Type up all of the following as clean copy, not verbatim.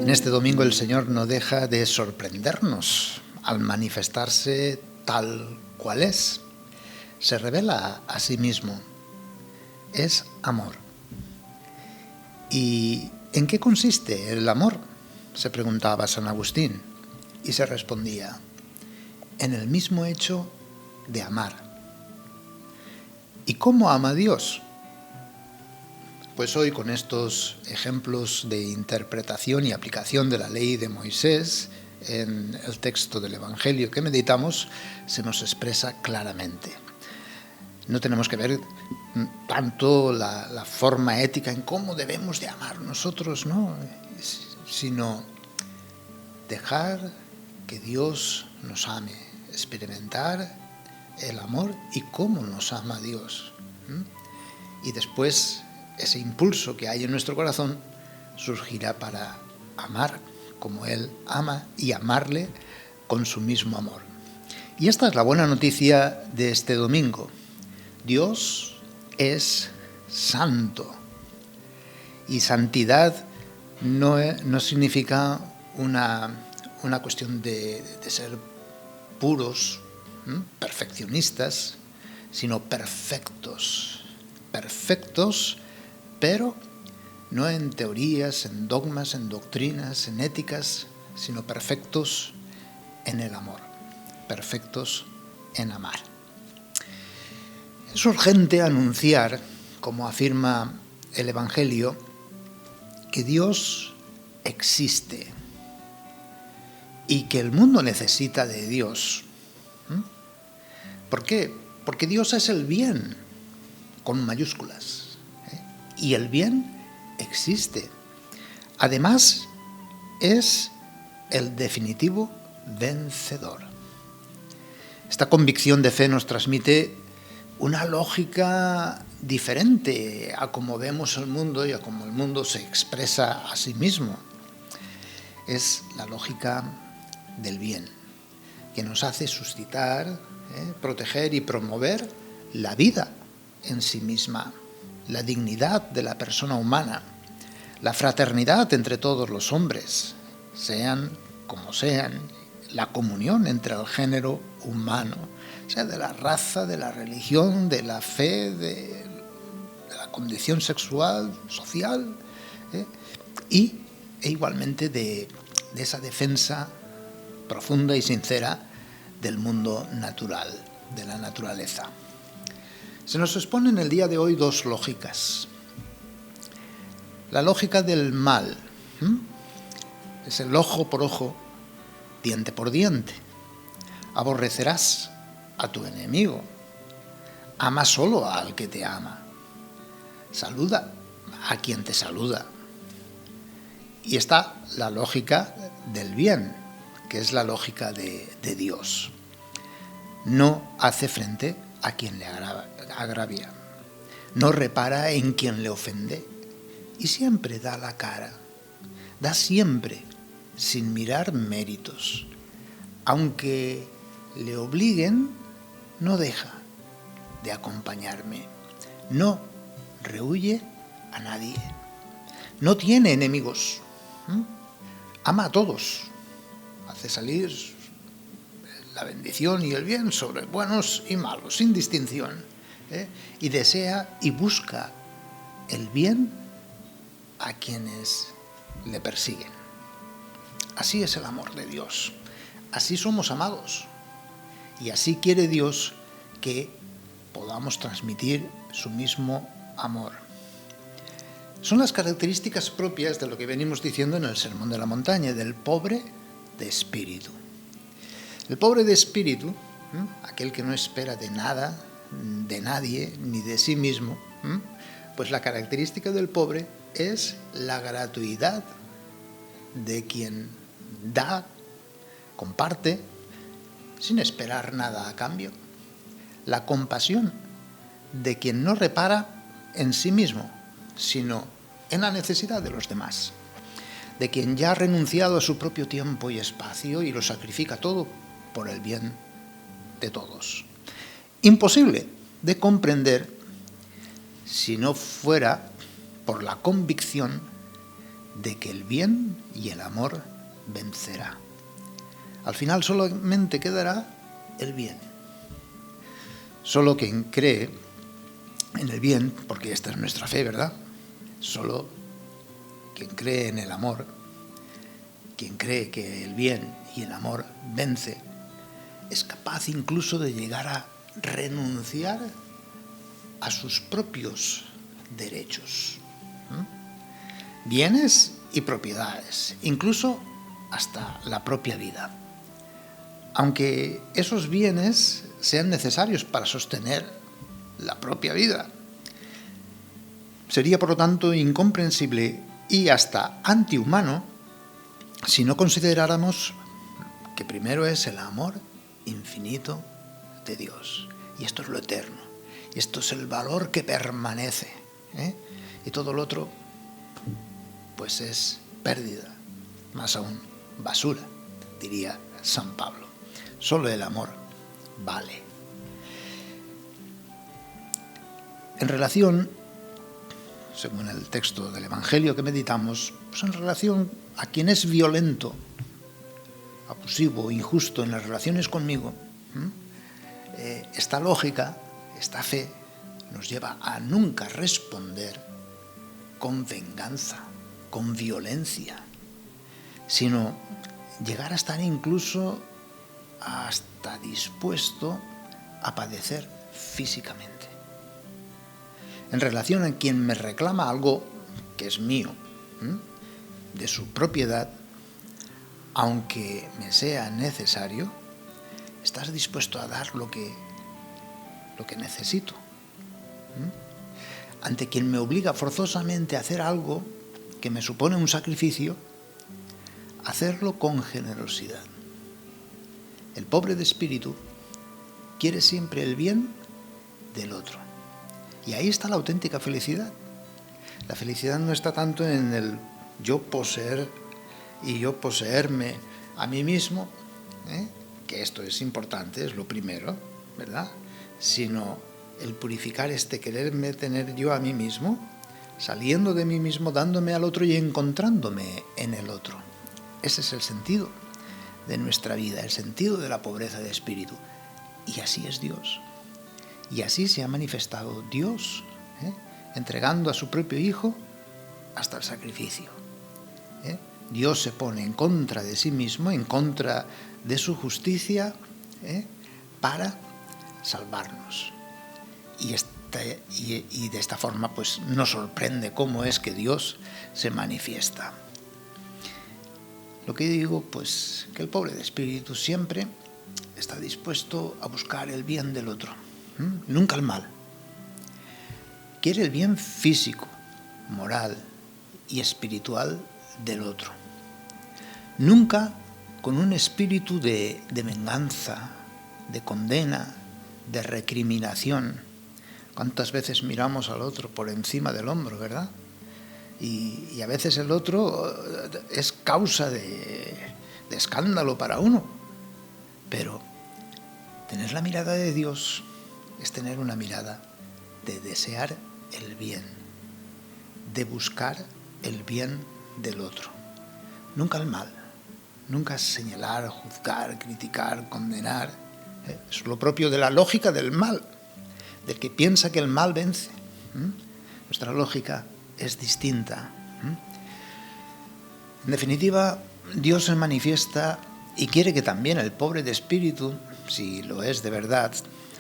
En este domingo el Señor no deja de sorprendernos al manifestarse tal cual es. Se revela a sí mismo. Es amor. ¿Y en qué consiste el amor?, se preguntaba San Agustín, y se respondía: en el mismo hecho de amar. ¿Y cómo ama Dios? Pues hoy, con estos ejemplos de interpretación y aplicación de la ley de Moisés en el texto del Evangelio que meditamos, se nos expresa claramente. No tenemos que ver tanto la forma ética en cómo debemos de amar nosotros, ¿no?, sino dejar que Dios nos ame, experimentar el amor y cómo nos ama Dios. Y después ese impulso que hay en nuestro corazón surgirá para amar como Él ama y amarle con su mismo amor. Y esta es la buena noticia de este domingo. Dios es santo. Y santidad no significa una cuestión de ser puros, perfeccionistas, sino perfectos. Perfectos, pero no en teorías, en dogmas, en doctrinas, en éticas, sino perfectos en el amor, perfectos en amar. Es urgente anunciar, como afirma el Evangelio, que Dios existe y que el mundo necesita de Dios. ¿Por qué? Porque Dios es el bien, con mayúsculas, y el bien existe. Además, es el definitivo vencedor. Esta convicción de fe nos transmite una lógica diferente a cómo vemos el mundo y a cómo el mundo se expresa a sí mismo. Es la lógica del bien, que nos hace suscitar, proteger y promover la vida en sí misma, la dignidad de la persona humana, la fraternidad entre todos los hombres, sean como sean, la comunión entre el género humano, sea de la raza, de la religión, de la fe, de la condición sexual, social, e igualmente de esa defensa profunda y sincera del mundo natural, de la naturaleza. Se nos expone en el día de hoy dos lógicas. La lógica del mal, es el ojo por ojo, diente por diente. Aborrecerás a tu enemigo, ama solo al que te ama, saluda a quien te saluda. Y está la lógica del bien, que es la lógica de Dios. No hace frente a quien le agravia, no repara en quien le ofende y siempre da la cara, da siempre sin mirar méritos. Aunque le obliguen, no deja de acompañarme, no rehúye a nadie, no tiene enemigos, ama a todos, hace salir la bendición y el bien sobre buenos y malos, sin distinción, y desea y busca el bien a quienes le persiguen. Así es el amor de Dios, así somos amados, y así quiere Dios que podamos transmitir su mismo amor. Son las características propias de lo que venimos diciendo en el Sermón de la Montaña, del pobre de espíritu. El pobre de espíritu, aquel que no espera de nada, de nadie, ni de sí mismo, pues la característica del pobre es la gratuidad de quien da, comparte, sin esperar nada a cambio. La compasión de quien no repara en sí mismo, sino en la necesidad de los demás. De quien ya ha renunciado a su propio tiempo y espacio y lo sacrifica todo por el bien de todos. Imposible de comprender si no fuera por la convicción de que el bien y el amor vencerá. Al final solamente quedará el bien. Solo quien cree en el bien, porque esta es nuestra fe, ¿verdad? Solo quien cree en el amor, quien cree que el bien y el amor vence, es capaz incluso de llegar a renunciar a sus propios derechos, bienes y propiedades, incluso hasta la propia vida. Aunque esos bienes sean necesarios para sostener la propia vida. Sería, por lo tanto, incomprensible y hasta antihumano si no consideráramos que primero es el amor infinito de Dios. Y esto es lo eterno. Y esto es el valor que permanece. Y todo lo otro, pues es pérdida. Más aún, basura, diría San Pablo. Solo el amor vale. En relación, según el texto del Evangelio que meditamos, pues en relación a quien es violento, abusivo, injusto en las relaciones conmigo, esta lógica, esta fe, nos lleva a nunca responder con venganza, con violencia, sino llegar a estar incluso hasta dispuesto a padecer físicamente. En relación a quien me reclama algo que es mío, de su propiedad, aunque me sea necesario, estás dispuesto a dar lo que necesito. Ante quien me obliga forzosamente a hacer algo que me supone un sacrificio, hacerlo con generosidad. El pobre de espíritu quiere siempre el bien del otro. Y ahí está la auténtica felicidad. La felicidad no está tanto en el yo poseer y yo poseerme a mí mismo, que esto es importante, es lo primero, ¿verdad? Sino el purificar este quererme tener yo a mí mismo, saliendo de mí mismo, dándome al otro y encontrándome en el otro. Ese es el sentido de nuestra vida, el sentido de la pobreza de espíritu. Y así es Dios. Y así se ha manifestado Dios, entregando a su propio Hijo hasta el sacrificio. Dios se pone en contra de sí mismo, en contra de su justicia, para salvarnos. Y de esta forma pues nos sorprende cómo es que Dios se manifiesta. Lo que digo, pues, que el pobre de espíritu siempre está dispuesto a buscar el bien del otro, nunca el mal. Quiere el bien físico, moral y espiritual del otro. Nunca con un espíritu de venganza, de condena, de recriminación. ¿Cuántas veces miramos al otro por encima del hombro, verdad? Y a veces el otro es causa de escándalo para uno. Pero tener la mirada de Dios es tener una mirada de desear el bien, de buscar el bien del otro. Nunca el mal, nunca señalar, juzgar, criticar, condenar. Es lo propio de la lógica del mal, del que piensa que el mal vence. Nuestra lógica es distinta. En definitiva, Dios se manifiesta y quiere que también el pobre de espíritu, si lo es de verdad,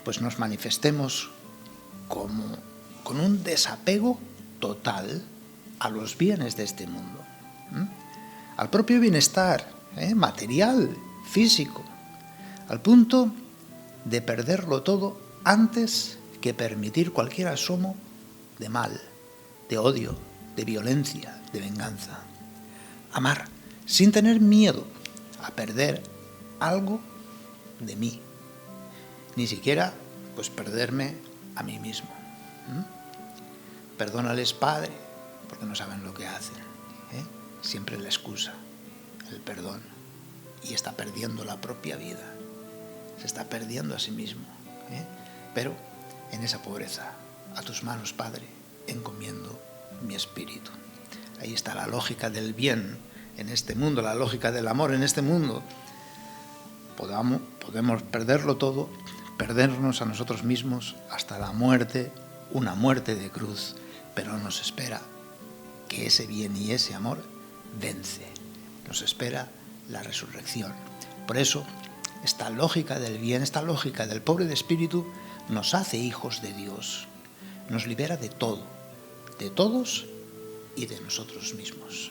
pues nos manifestemos con un desapego total a los bienes de este mundo, al propio bienestar material, físico, al punto de perderlo todo antes que permitir cualquier asomo de mal, de odio, de violencia, de venganza. Amar sin tener miedo a perder algo de mí, ni siquiera pues perderme a mí mismo. Perdónales, Padre, porque no saben lo que hacen. Siempre la excusa, el perdón, y está perdiendo la propia vida, se está perdiendo a sí mismo. Pero en esa pobreza, a tus manos, Padre, encomiendo mi espíritu. ahí está la lógica del bien en este mundo, la lógica del amor en este mundo, podemos perderlo todo, perdernos a nosotros mismos hasta la muerte, una muerte de cruz, pero nos espera que ese bien y ese amor vence, nos espera la resurrección. Por eso, esta lógica del bien, esta lógica del pobre de espíritu, nos hace hijos de Dios, nos libera de todo, de todos y de nosotros mismos.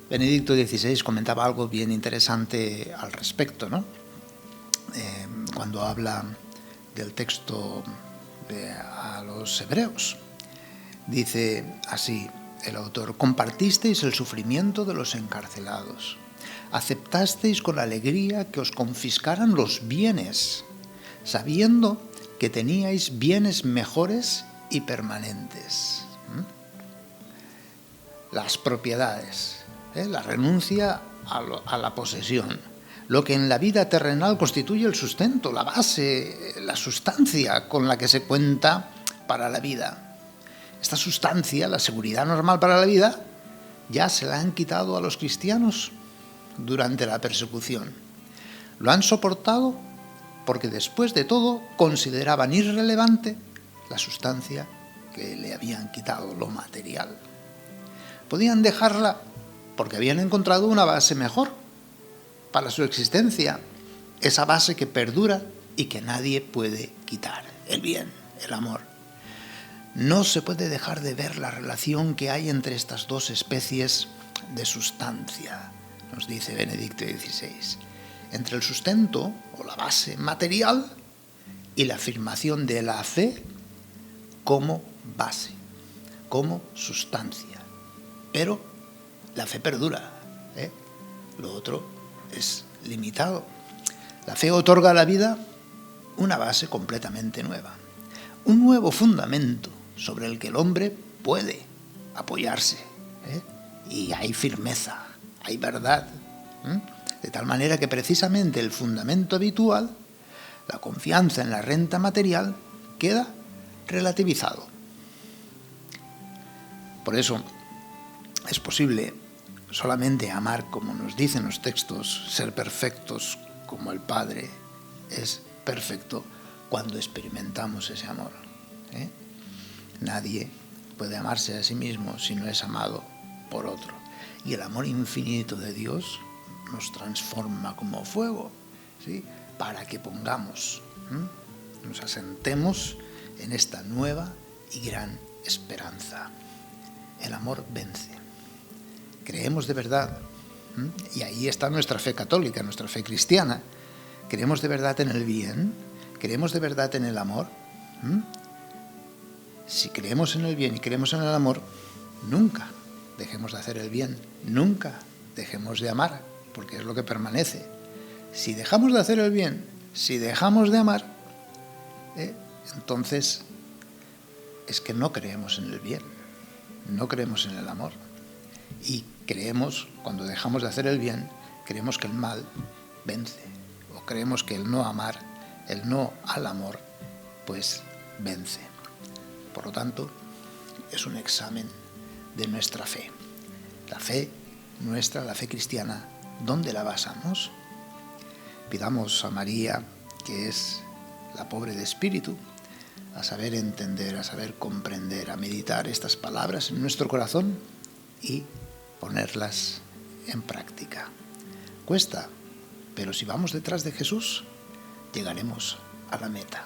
Benedicto XVI comentaba algo bien interesante al respecto, ¿no? Cuando habla del texto a los hebreos. Dice así el autor: compartisteis el sufrimiento de los encarcelados, aceptasteis con alegría que os confiscaran los bienes, sabiendo que teníais bienes mejores y permanentes. Las propiedades, la renuncia a la posesión, lo que en la vida terrenal constituye el sustento, la base, la sustancia con la que se cuenta para la vida. Esta sustancia, la seguridad normal para la vida, ya se la han quitado a los cristianos durante la persecución. Lo han soportado porque después de todo consideraban irrelevante la sustancia que le habían quitado, lo material. Podían dejarla porque habían encontrado una base mejor para su existencia, esa base que perdura y que nadie puede quitar, el bien, el amor. No se puede dejar de ver la relación que hay entre estas dos especies de sustancia, nos dice Benedicto XVI, entre el sustento o la base material y la afirmación de la fe como base, como sustancia. Pero la fe perdura, lo otro es limitado. La fe otorga a la vida una base completamente nueva, un nuevo fundamento sobre el que el hombre puede apoyarse, y hay firmeza, hay verdad, de tal manera que precisamente el fundamento habitual, la confianza en la renta material, queda relativizado. Por eso es posible solamente amar, como nos dicen los textos, ser perfectos como el Padre es perfecto, cuando experimentamos ese amor. Nadie puede amarse a sí mismo si no es amado por otro. Y el amor infinito de Dios nos transforma como fuego, ¿sí? Para que nos asentemos en esta nueva y gran esperanza. El amor vence. Creemos de verdad, y ahí está nuestra fe católica, nuestra fe cristiana. Creemos de verdad en el bien, creemos de verdad en el amor. Si creemos en el bien y creemos en el amor, nunca dejemos de hacer el bien, nunca dejemos de amar, porque es lo que permanece. Si dejamos de hacer el bien, si dejamos de amar, entonces es que no creemos en el bien, no creemos en el amor. Y creemos, cuando dejamos de hacer el bien, creemos que el mal vence, o creemos que el no amar, el no al amor, pues vence. Por lo tanto, es un examen de nuestra fe. La fe nuestra, la fe cristiana, ¿dónde la basamos? Pidamos a María, que es la pobre de espíritu, a saber entender, a saber comprender, a meditar estas palabras en nuestro corazón y ponerlas en práctica. Cuesta, pero si vamos detrás de Jesús, llegaremos a la meta.